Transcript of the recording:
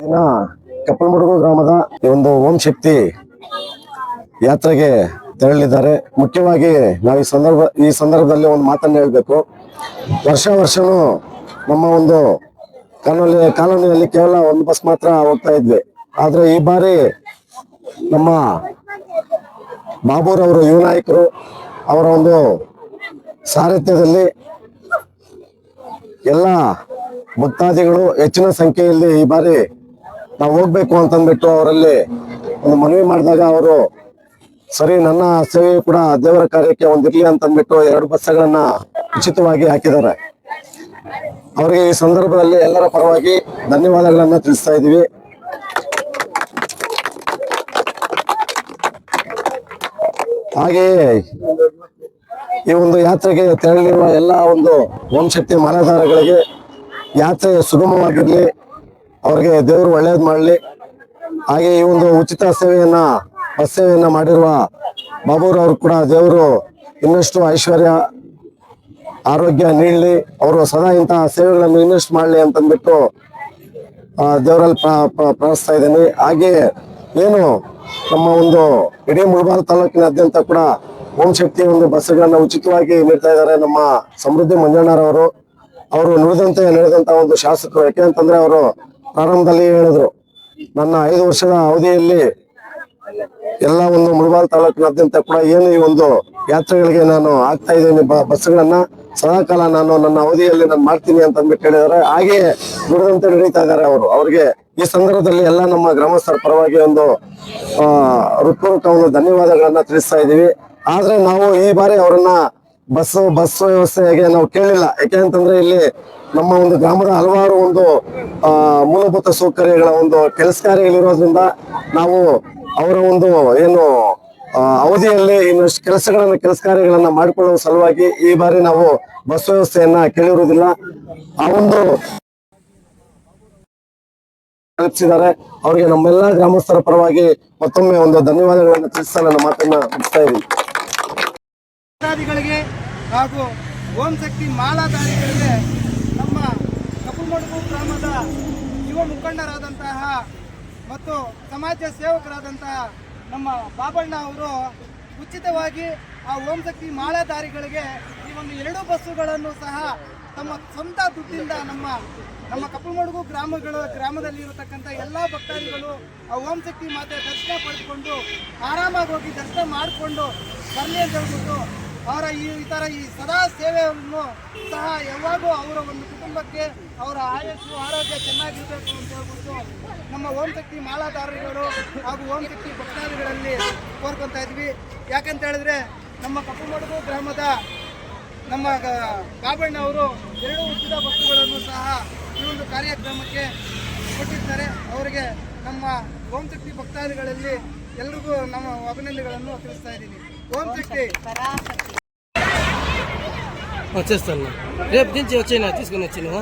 ದಿನ ಕಪ್ಪಲಮಡುಗು ಗ್ರಾಮದ ಒಂದು ಓಂ ಶಕ್ತಿ ಯಾತ್ರೆಗೆ ತೆರಳಿದ್ದಾರೆ. ಮುಖ್ಯವಾಗಿ ನಾವು ಈ ಸಂದರ್ಭದಲ್ಲಿ ಒಂದು ಮಾತನ್ನು ಹೇಳಬೇಕು. ವರ್ಷನೂ ನಮ್ಮ ಒಂದು ಕಾಲೋನಿಯಲ್ಲಿ ಕೇವಲ ಒಂದು ಬಸ್ ಮಾತ್ರ ಹೋಗ್ತಾ ಇದ್ವಿ. ಆದ್ರೆ ಈ ಬಾರಿ ನಮ್ಮ ಬಾಬೂರವರು ಯುವ ನಾಯಕರು ಅವರ ಒಂದು ಸಾರಥ್ಯದಲ್ಲಿ ಎಲ್ಲ ಭಕ್ತಾದಿಗಳು ಹೆಚ್ಚಿನ ಸಂಖ್ಯೆಯಲ್ಲಿ ಈ ಬಾರಿ ನಾವು ಹೋಗ್ಬೇಕು ಅಂತಂದ್ಬಿಟ್ಟು ಅವರಲ್ಲಿ ಒಂದು ಮನವಿ ಮಾಡಿದಾಗ ಅವರು ಸರಿ ನನ್ನ ಸೇವೆ ಕೂಡ ದೇವರ ಕಾರ್ಯಕ್ಕೆ ಒಂದಿರ್ಲಿ ಅಂತಂದ್ಬಿಟ್ಟು 2 ಬಸ್ಗಳನ್ನ ಉಚಿತವಾಗಿ ಹಾಕಿದ್ದಾರೆ. ಅವರಿಗೆ ಈ ಸಂದರ್ಭದಲ್ಲಿ ಎಲ್ಲರ ಪರವಾಗಿ ಧನ್ಯವಾದಗಳನ್ನ ತಿಳಿಸ್ತಾ ಇದೀವಿ. ಹಾಗೆಯೇ ಈ ಒಂದು ಯಾತ್ರೆಗೆ ತೆರಳಿರುವ ಎಲ್ಲ ಒಂದು ಓಂ ಶಕ್ತಿ ಮಾಲಾಧಾರಗಳಿಗೆ ಯಾತ್ರೆ ಸುಗಮವಾಗಿರ್ಲಿ, ಅವ್ರಿಗೆ ದೇವರು ಒಳ್ಳೇದು ಮಾಡಲಿ. ಹಾಗೆ ಈ ಒಂದು ಉಚಿತ ಬಸ್ ಸೇವೆಯನ್ನ ಮಾಡಿರುವ ಬಾಬೂರವ್ರು ಕೂಡ ದೇವರು ಇನ್ನಷ್ಟು ಐಶ್ವರ್ಯ ಆರೋಗ್ಯ ನೀಡಲಿ, ಅವರು ಸದಾ ಇಂತಹ ಸೇವೆಗಳನ್ನು ಇನ್ನಷ್ಟು ಮಾಡಲಿ ಅಂತಂದ್ಬಿಟ್ಟು ದೇವರಲ್ಲಿ ಪ್ರಾರ್ಥಿಸ್ತಾ ಇದ್ದೀನಿ. ಹಾಗೆ ಏನು ನಮ್ಮ ಒಂದು ಇಡೀ ಮುಳಬಾಗಿಲು ತಾಲೂಕಿನಾದ್ಯಂತ ಕೂಡ ಓಂ ಶಕ್ತಿ ಒಂದು ಬಸ್ಗಳನ್ನ ಉಚಿತವಾಗಿ ನೀಡ್ತಾ ಇದ್ದಾರೆ ನಮ್ಮ ಸಮೃದ್ಧಿ ಮಂಜಣ್ಣರವರು. ಅವರು ನಡೆದಂತ ಒಂದು ಶಾಸಕರು. ಯಾಕೆಂತಂದ್ರೆ ಅವರು ಪ್ರಾರಂಭದಲ್ಲಿ ಹೇಳಿದ್ರು, ನನ್ನ 5 ವರ್ಷದ ಅವಧಿಯಲ್ಲಿ ಎಲ್ಲ ಒಂದು ಮುಳಬಾಗಿಲು ತಾಲೂಕಿನಾದ್ಯಂತ ಕೂಡ ಏನು ಈ ಒಂದು ಯಾತ್ರೆಗಳಿಗೆ ನಾನು ಆಗ್ತಾ ಇದ್ದೀನಿ ಬಸ್ಗಳನ್ನ ಸದಾಕಾಲ ನಾನು ನನ್ನ ಅವಧಿಯಲ್ಲಿ ನಾನು ಮಾಡ್ತೀನಿ ಅಂತ ಅಂದ್ಬಿಟ್ಟು ಹೇಳಿದ್ದಾರೆ. ಹಾಗೆ ನುಡಿದಂತೆ ನಡೀತಾ ಇದ್ದಾರೆ ಅವರು. ಅವ್ರಿಗೆ ಈ ಸಂದರ್ಭದಲ್ಲಿ ಎಲ್ಲ ನಮ್ಮ ಗ್ರಾಮಸ್ಥರ ಪರವಾಗಿ ಒಂದು ಹೃತ್ಪೂರ್ವಕ ಒಂದು ಧನ್ಯವಾದಗಳನ್ನ ತಿಳಿಸ್ತಾ ಇದ್ದೀವಿ. ಆದ್ರೆ ನಾವು ಈ ಬಾರಿ ಅವರನ್ನ ಬಸ್ ವ್ಯವಸ್ಥೆಗೆ ನಾವು ಕೇಳಿಲ್ಲ. ಯಾಕೆಂತಂದ್ರೆ ಇಲ್ಲಿ ನಮ್ಮ ಒಂದು ಗ್ರಾಮದ ಹಲವಾರು ಒಂದು ಮೂಲಭೂತ ಸೌಕರ್ಯಗಳ ಒಂದು ಕೆಲಸ ಕಾರ್ಯಗಳಿರೋದ್ರಿಂದ ನಾವು ಅವರ ಒಂದು ಏನು ಅವಧಿಯಲ್ಲಿ ಇನ್ನಷ್ಟು ಕೆಲಸ ಕಾರ್ಯಗಳನ್ನ ಮಾಡಿಕೊಳ್ಳುವ ಸಲುವಾಗಿ ಈ ಬಾರಿ ನಾವು ಬಸ್ ವ್ಯವಸ್ಥೆಯನ್ನ ಕೇಳಿರುವುದಿಲ್ಲ. ಆ ಒಂದು ಕಲ್ಪಿಸಿದ್ದಾರೆ. ಅವರಿಗೆ ನಮ್ಮೆಲ್ಲ ಗ್ರಾಮಸ್ಥರ ಪರವಾಗಿ ಮತ್ತೊಮ್ಮೆ ಒಂದು ಧನ್ಯವಾದಗಳನ್ನು ತಿಳಿಸ್ತಾ ನನ್ನ ಮಾತನ್ನ ಮುಗಿಸ್ತಾ ಇದ್ದೀನಿ. ಹಾಗೂ ಓಂ ಶಕ್ತಿ ಮಾಲಾಧಾರಿಗಳಿಗೆ ನಮ್ಮ ಕಪ್ಪಲಮಡುಗು ಗ್ರಾಮದ ಯುವ ಮುಖಂಡರಾದಂತಹ ಮತ್ತು ಸಮಾಜ ಸೇವಕರಾದಂತಹ ನಮ್ಮ ಬಾಬಣ್ಣ ಅವರು ಉಚಿತವಾಗಿ ಆ ಓಂ ಶಕ್ತಿ ಮಾಲಾಧಾರಿಗಳಿಗೆ ಈ ಒಂದು 2 ಬಸ್ಸುಗಳನ್ನು ಸಹ ತಮ್ಮ ಸ್ವಂತ ದುಡ್ಡಿಂದ ನಮ್ಮ ಕಪ್ಪಲಮಡುಗು ಗ್ರಾಮದಲ್ಲಿ ಇರತಕ್ಕಂಥ ಎಲ್ಲ ಭಕ್ತಾದಿಗಳು ಆ ಓಂ ಶಕ್ತಿ ಮಾತೆ ದರ್ಶನ ಪಡೆದುಕೊಂಡು ಆರಾಮಾಗಿ ಹೋಗಿ ದರ್ಶನ ಮಾಡಿಕೊಂಡು ಬರಲಿ ಅಂತ ಹೇಳ್ಬಿಟ್ಟು ಅವರ ಈ ಸದಾ ಸೇವೆಯನ್ನು ಸಹ ಯಾವಾಗೂ ಅವರ ಒಂದು ಕುಟುಂಬಕ್ಕೆ ಅವರ ಆಯಸ್ಸು ಆರೋಗ್ಯ ಚೆನ್ನಾಗಿರಬೇಕು ಅಂತ ಹೇಳ್ಬಿಟ್ಟು ನಮ್ಮ ಓಂ ಶಕ್ತಿ ಮಾಲಾಧಾರಿಗಳು ಹಾಗೂ ಓಂ ಶಕ್ತಿ ಭಕ್ತಾದಿಗಳಲ್ಲಿ ಕೋರ್ಕೊತಾ ಇದ್ವಿ. ಯಾಕಂತ ಹೇಳಿದ್ರೆ ನಮ್ಮ ಕಪ್ಪಲಮಡುಗು ಗ್ರಾಮದ ನಮ್ಮ ಬಾಬಣ್ಣ ಅವರು 2 ಉಚಿತ ಬಸ್ಸುಗಳನ್ನು ಸಹ ಈ ಒಂದು ಕಾರ್ಯಕ್ರಮಕ್ಕೆ ಕೊಟ್ಟಿದ್ದಾರೆ. ಅವರಿಗೆ ನಮ್ಮ ಓಂ ಶಕ್ತಿ ಭಕ್ತಾದಿಗಳಲ್ಲಿ ಎಲ್ರಿಗೂ ನಮ್ಮ ಅಭಿನಂದನೆಗಳನ್ನು ತಿಳಿಸ್ತಾ ಇದ್ದೀನಿ. ఓం శక్తి వచ్చేస్తాను రేపు నుంచి వచ్చేనా తీసుకుని వచ్చి నువ్వు